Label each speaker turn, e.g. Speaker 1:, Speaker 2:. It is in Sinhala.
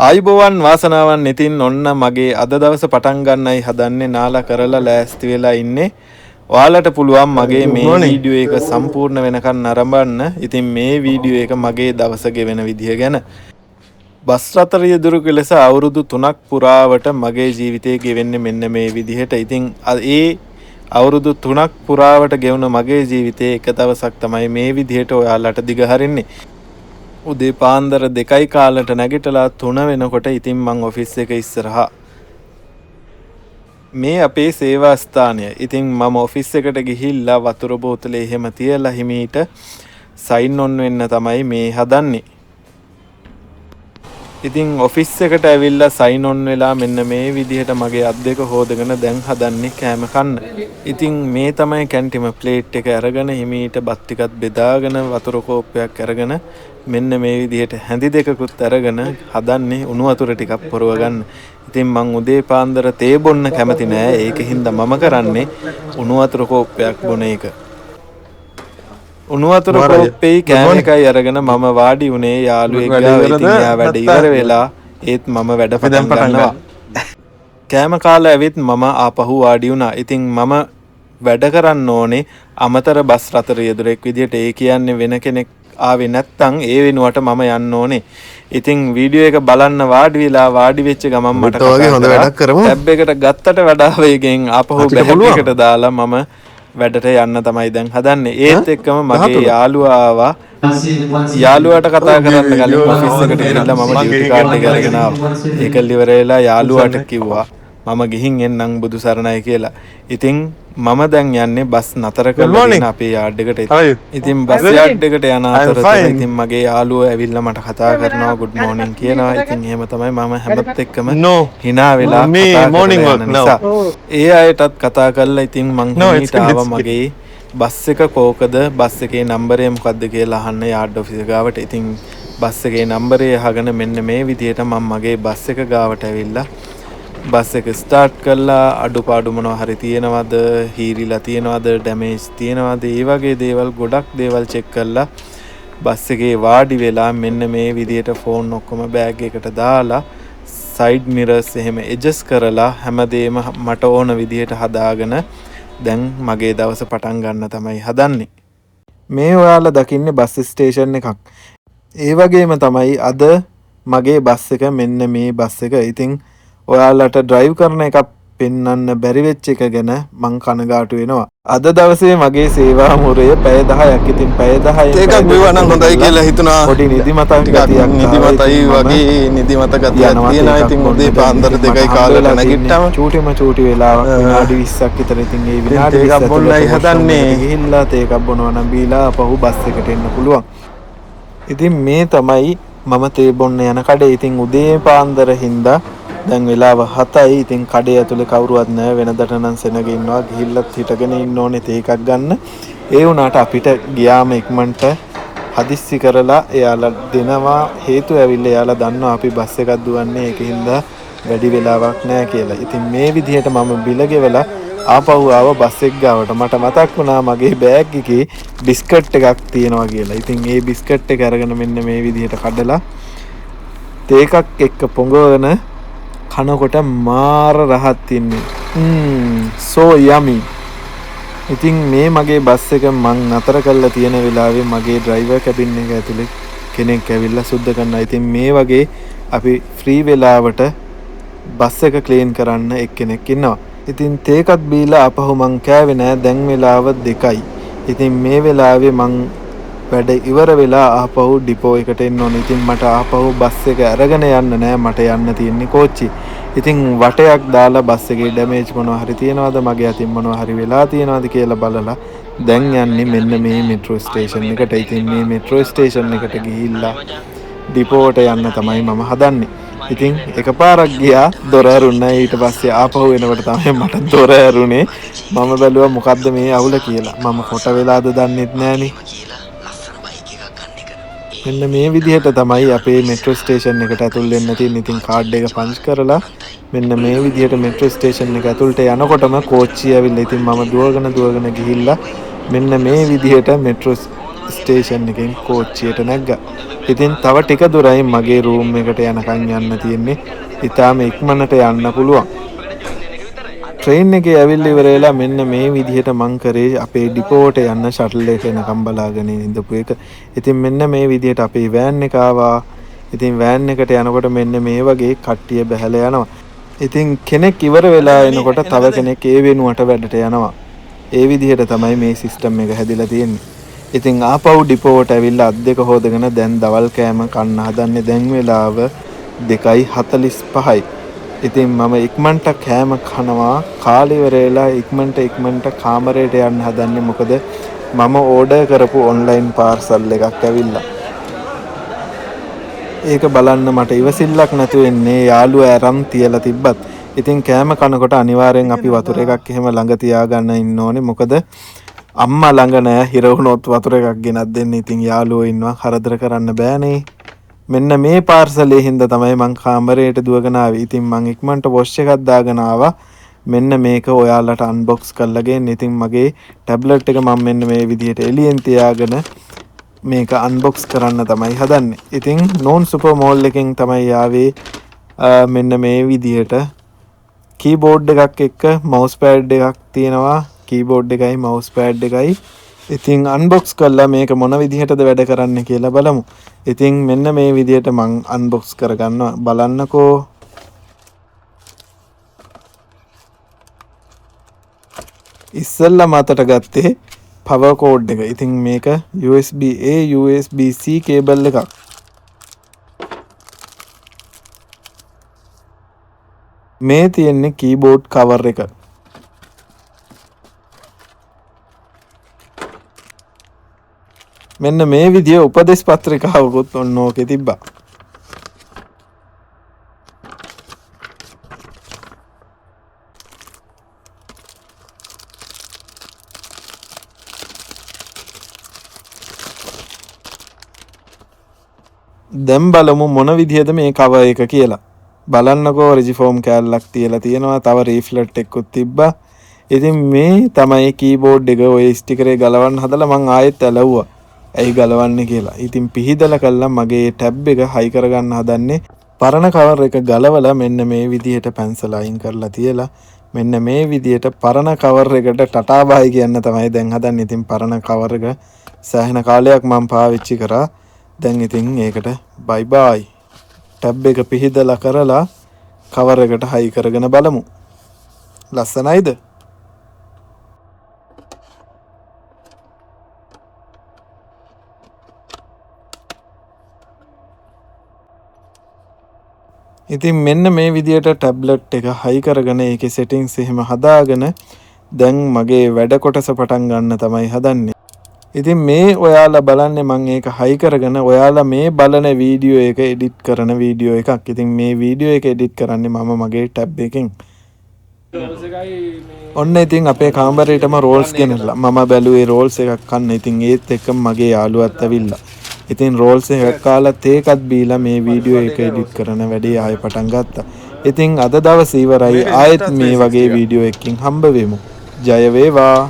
Speaker 1: ආයුබෝවන් වාසනාවන් ඉතින් ඔන්න මගේ අද දවස පටන් ගන්නයි හදන්නේ නාලා කරලා ලෑස්ති වෙලා ඉන්නේ. ඔයාලට පුළුවන් මගේ මේ වීඩියෝ එක සම්පූර්ණ වෙනකන් නරඹන්න. ඉතින් මේ වීඩියෝ එක මගේ දවස ගෙවෙන විදිය ගැන. බස් රථ රියදුරක ලෙස අවුරුදු 3ක් පුරාවට මගේ ජීවිතේ ගෙවෙන්නේ මෙන්න මේ විදිහට. ඉතින් ඒ අවුරුදු 3ක් පුරාවට ගෙවුන මගේ ජීවිතේ එක දවසක් තමයි මේ විදිහට ඔයාලට දිගහරින්නේ. උදේ පාන්දර 2යි කාලට නැගිටලා 3 වෙනකොට ඉතින් මං ඔෆිස් එක ඉස්සරහා මේ අපේ සේවා ස්ථානය. ඉතින් මම ඔෆිස් එකට ගිහිල්ලා වතුර බෝතලේ එහෙම තියලා හිමීට සයින් ඔන් වෙන්න තමයි මේ හදන්නේ. ඉතින් ඔෆිස් එකට ඇවිල්ලා සයින් ඔන් වෙලා මෙන්න මේ විදිහට මගේ අත් දෙක හොදගෙන දැන් හදන්නේ කෑම කන්න. ඉතින් මේ තමයි කැන්ටිම ප්ලේට් එක අරගෙන හිමීට බත් ටිකක් බෙදාගෙන වතුර කෝප්පයක් අරගෙන මෙන්න මේ විදිහට හැඳි දෙකකුත් අරගෙන හදන්නේ උණු වතුර ටිකක් පොරව ගන්න. ඉතින් මං උදේ පාන්දර තේ බොන්න කැමති නෑ. ඒකින්ද මම කරන්නේ උණු වතුර කෝප්පයක් බොන එක. උණු වතුර කෝප්පේ කෑම එකයි අරගෙන මම වාඩි උනේ යාළුවෙක් ගාව. ඉතින් එයා වැඩ ඉවර වෙලා ඒත් මම වැඩ පටන් ගන්නවා. කෑම කාලා ඇවිත් මම ආපහු වාඩි වුණා. ඉතින් මම වැඩ කරන්න ඕනේ අමතර බස් රථ රියදුරෙක් විදියට. ඒ කියන්නේ වෙන කෙනෙක් ආවේ නැත්තම් ඒ වෙනුවට මම යන්න ඕනේ. ඉතින් වීඩියෝ එක බලන්න වාඩි වෙච්ච ගමන් මට
Speaker 2: වගේ හොඳ වැඩක් කරමු.
Speaker 1: ටැබ් එකට ගත්තට වඩා වේගෙන් ආපහු බෑග් එකට දාලා මම වැඩට යන්න තමයි දැන් හදන්නේ. ඒත් එක්කම මගේ යාළුවා ආවා. යාළුවාට කතා කරන්න කලින් ඔෆිස් එකට ගිහිල්ලා මම ඩියුටි කාඩ් එක අරගෙන ආවා. ඒක ඉවර වෙලා යාළුවාට කිව්වා මම ගිහින් එන්නම් බුදු සරණයි කියලා. ඉතින් මම දැන් යන්නේ බස් නතර කරලා අපේ යාඩ් එකට. ඉතින් බස් යාඩ් එකට යන අතරතුර ඉතින් මගේ යාළුවා ඇවිල්ලා මට කතා කරනවා good morning කියනවා. ඉතින් එහෙම තමයි මම හැමත් එක්කම hina වෙලා කතා කරනවා. ඒ අයටත් කතා කරලා ඉතින් මං හිමීට ආවා මගේ බස් එක කෝකද බස් එකේ නම්බරය මොකද්ද කියලා අහන්න යාඩ් ඔෆිස් ගාවට. ඉතින් බස් එකේ නම්බරය අහගෙන මෙන්න මේ විදිහට මම මගේ බස් එක ගාවට ඇවිල්ලා බස් එක ස්ටාර්ට් කරලා අඩුපාඩු මොනවා හරි තියෙනවද, හීරිලා තියෙනවද, ඩැමේජ් තියෙනවද, ඒ වගේ දේවල් ගොඩක් දේවල් චෙක් කරලා බස් එකේ වාඩි වෙලා මෙන්න මේ විදිහට ෆෝන් ඔක්කොම බෑග් එකට දාලා සයිඩ් මිරර්ස් එහෙම ඇඩ්ජස්ට් කරලා හැමදේම මට ඕන විදිහට හදාගෙන දැන් මගේ දවස පටන් ගන්න තමයි හදන්නේ. මේ ඔයාලා දකින්නේ බස් ස්ටේෂන් එකක්. ඒ වගේම තමයි අද මගේ බස් එක මෙන්න මේ බස් එක. ඉතින් ඔයාලට ඩ්‍රයිව් කරන එකක් පෙන්වන්න බැරි වෙච්ච එක ගැන මං කනගාටු වෙනවා. අද දවසේ මගේ සේවා මුරය පැය 10ක්. ඉතින් පැය 10
Speaker 2: එකක් බිව්වා නම් හොඳයි කියලා හිතුණා.
Speaker 1: පොඩි නිදිමතක් ගතියක්
Speaker 2: නිදිමතයි වගේ නිදිමත ගතියක් තියෙනවා. ඉතින් උදේ පාන්දර 2යි කාලේ නැගිට්ටම
Speaker 1: චූටි වෙලාවක් විනාඩි 20ක් විතර. ඉතින් ඒ විනාඩි 20
Speaker 2: එකක් බොන්නයි හදන්නේ.
Speaker 1: ගිහිල්ලා තේකක් බොනවා නම් බීලා අපහු බස් එකට එන්න පුළුවන්. ඉතින් මේ තමයි මම තේ බොන්න යන කඩේ. ඉතින් උදේ පාන්දර හින්දා දැන් වෙලාව 7යි. ඉතින් කඩේ ඇතුලේ කවුරුවත් නැහැ. වෙනදට නම් සෙනග ඉන්නවා. ගිහිල්ලත් හිටගෙන ඉන්න ඕනේ තේ එකක් ගන්න. ඒ වුණාට අපිට ගියාම ඉක්මනට හදිස්සි කරලා එයාලා දෙනවා. හේතුව ඇවිල්ලා එයාලා දන්නවා අපි බස් එකක් දුවන්නේ. ඒකින්ද වැඩි වෙලාවක් නැහැ කියලා. ඉතින් මේ විදිහට මම බිල ගෙවලා ආපහු ආව බස් එක ගාවට. මට මතක් වුණා මගේ බෑග් එකේ බිස්කට් එකක් තියෙනවා කියලා. ඉතින් ඒ බිස්කට් එක අරගෙන මෙන්න මේ විදිහට කඩලා තේ එකක් එක්ක පොඟවන කනකොට මාර රහත් ඉන්නේ. so yummy. ඉතින් මේ මගේ බස් එක මං නතර කරලා තියෙන වෙලාවේ මගේ ඩ්‍රයිවර් කැබින් එක ඇතුලේ කෙනෙක් ඇවිල්ලා සුද්ධ කරනවා. ඉතින් මේ වගේ අපි ෆ්‍රී වෙලාවට බස් එක ක්ලීන් කරන්න එක්කෙනෙක් ඉන්නවා. ඉතින් තේකත් බීලා අපහු මං කෑවේ නෑ. දැන් වෙලාව 2යි. ඉතින් මේ වෙලාවේ මං වැඩ ඉවර වෙලා ආපහු ඩිපෝ එකට එන්න ඕනේ. ඉතින් මට ආපහු බස් එක අරගෙන යන්න නෑ. මට යන්න තියෙන්නේ කෝච්චි. ඉතින් වටයක් දාලා බස් එකේ ඩැමේජ් මොනවා හරි තියෙනවද, මගේ අතින් මොනවා හරි වෙලා තියෙනවද කියලා බලලා දැන් යන්නේ මෙන්න මේ මෙට්‍රෝ ස්ටේෂන් එකට. ඉතින් මේ මෙට්‍රෝ ස්ටේෂන් එකට ගිහිල්ලා ඩිපෝට යන්න තමයි මම හදන්නේ. ඉතින් එකපාරක් ගියා දොර ඇරුණා. ඊට පස්සේ ආපහු එනකොට තමයි මට දොර ඇරුණේ. මම බැලුවා මොකද්ද මේ අවුල කියලා. මම කොට වෙලාද දන්නෙත් නෑනේ. මෙන්න මේ විදිහට තමයි අපේ මෙට්‍රෝ ස්ටේෂන් එකට ඇතුල් වෙන්න තියෙන්නේ. ඉතින් කාඩ් එක පන්ච් කරලා මෙන්න මේ විදිහට මෙට්‍රෝ ස්ටේෂන් එක ඇතුළට යනකොටම කෝච්චිය ඇවිල්ලා ඉතින් මම දුවගෙන ගිහිල්ලා මෙන්න මේ විදිහට මෙට්‍රෝ ස්ටේෂන් එකෙන් කෝච්චියට නැග්ගා. ඉතින් තව ටික දුරයි මගේ රූම් එකට යනකම් යන්න තියෙන්නේ. ඊටාම ඉක්මනට යන්න පුළුවන්. ට්‍රේන් එකේ ඇවිල්ලා ඉවර වෙලා මෙන්න මේ විදිහට මං කරේ අපේ ඩිපෝට යන්න ෂටල් එක එනකම් බලාගෙන ඉඳපු එක. ඉතින් මෙන්න මේ විදිහට අපේ වෑන් එක ආවා. ඉතින් වෑන් එකට යනකොට මෙන්න මේ වගේ කට්ටිය බැහැලා යනවා. ඉතින් කෙනෙක් ඉවර වෙලා එනකොට තව කෙනෙක් ඒ වෙනුවට වැඩට යනවා. ඒ විදිහට තමයි මේ සිස්ටම් එක හැදිලා තියෙන්නේ. ඉතින් ආපහු ඩිපෝට ඇවිල්ලා අත් දෙක හොදගෙන දැන් දවල් කෑම කන්න හදන්නේ. දැන් වෙලාව 2:45යි. ඉතින් මම ඉක්මනට කෑම කනවා. කාලේ ඉවර වෙලා ඉක්මනට කාමරයට යන්න හදන්නේ. මොකද මම ඕඩර් කරපු ඔන්ලයින් පාර්සල් එකක් ඇවිල්ලා. ඒක බලන්න මට ඉවසිල්ලක් නැතුව එන්නේ. යාළුවා අරන් තියලා තිබ්බත්. ඉතින් කෑම කනකොට අනිවාර්යෙන් අපි වතුර එකක් එහෙම ළඟ තියාගන්න ඉන්න ඕනේ. මොකද අම්මා ළඟ නෑ. හිර වුණොත් වතුර එකක් ගෙනත් දෙන්න. ඉතින් යාළුවෝ ඉන්නවා. කරදර කරන්න බෑනේ. මෙන්න මේ පාර්සලේ හින්දා තමයි මං කාමරයට දුවගෙන ආවේ. ඉතින් මං ඉක්මනට වොෂ් එකක් දාගෙන ආවා. මෙන්න මේක ඔයාලට අන්බොක්ස් කරලා ගේන්න. ඉතින් මගේ ටැබ්ලට් එක මම මෙන්න මේ විදිහට එළියෙන් තියාගෙන මේක අන්බොක්ස් කරන්න තමයි හදන්නේ. ඉතින් නෝන් සුපර් මෝල් එකෙන් තමයි ආවේ. මෙන්න මේ විදිහට කීබෝඩ් එකක් එක්ක මවුස් පෑඩ් එකක් තියෙනවා. කීබෝඩ් එකයි මවුස් පෑඩ් එකයි. ඉතින් අන්බොක්ස් කරලා මේක මොන විදිහටද වැඩ කරන්න කියලා බලමු. ඉතින් මෙන්න මේ විදිහට මං අන්බොක්ස් කරගන්නවා. බලන්නකෝ. ඉස්සෙල්ලා මතට ගත්තේ පවර් කෝඩ් එක. ඉතින් මේක USB A USB C cable එකක්. මේ තියෙන්නේ කීබෝඩ් කවර් එක. මෙන්න මේ විදිය උපදෙස් පත්‍රිකාවකුත් ඔන්න ඕකේ තිබ්බා. දැන් බලමු මොන විදියද මේ කවර් එක කියලා. බලන්නකෝ රිජිෆෝම් කෑල්ලක් තියලා තියෙනවා. තව රීෆ්ලෙට් එකකුත් තිබ්බා. ඉතින් මේ තමයි කීබෝඩ් එක. ඔය ස්ටිකරේ ගලවන්න හදලා මං ආයෙත් ඇලවුවා. ඇයි ගලවන්නේ කියලා. ඉතින් පිහිදලා කළා මගේ ටැබ් එක හයි කරගන්න හදන්නේ. පරණ කවර් එක ගලවලා මෙන්න මේ විදිහට පැන්සල් අයින් කරලා තියලා මෙන්න මේ විදිහට පරණ කවර් එකට ටටා බයි කියන්න තමයි දැන් හදන්නේ. ඉතින් පරණ කවර් එක සෑහෙන කාලයක් මම පාවිච්චි කරා. දැන් ඉතින් ඒකට බයි බයි. ටැබ් එක පිහිදලා කරලා කවර් එකට හයි කරගෙන බලමු. ලස්සනයිද? ඉතින් මෙන්න මේ විදියට ටැබ්ලට් එක හයි කරගෙන ඒකේ සෙටින්ග්ස් එහෙම හදාගෙන දැන් මගේ වැඩ කොටස පටන් ගන්න තමයි හදන්නේ. ඉතින් මේ ඔයාලා බලන්නේ මම ඒක හයි කරගෙන ඔයාලා මේ බලන වීඩියෝ එක එඩිට් කරන වීඩියෝ එකක්. ඉතින් මේ වීඩියෝ එක එඩිට් කරන්නේ මම මගේ ටැබ් එකෙන්. ඔන්න ඉතින් අපේ කාමරේටම රෝල්ස් ගෙනල්ලා මම බැලුවේ රෝල්ස් එකක් කන්න. ඉතින් ඒත් එක්කම මගේ යාළුවත් ඇවිල්ලා. ඉතින් රෝල්ස් එකක් කාලා තේකත් බීලා මේ වීඩියෝ එක එඩිට් කරන වැඩේ ආයෙ පටන් ගත්තා. ඉතින් අද දවස් ඉවරයි. ආයෙත් මේ වගේ වීඩියෝ එකකින් හම්බ වෙමු. ජය වේවා.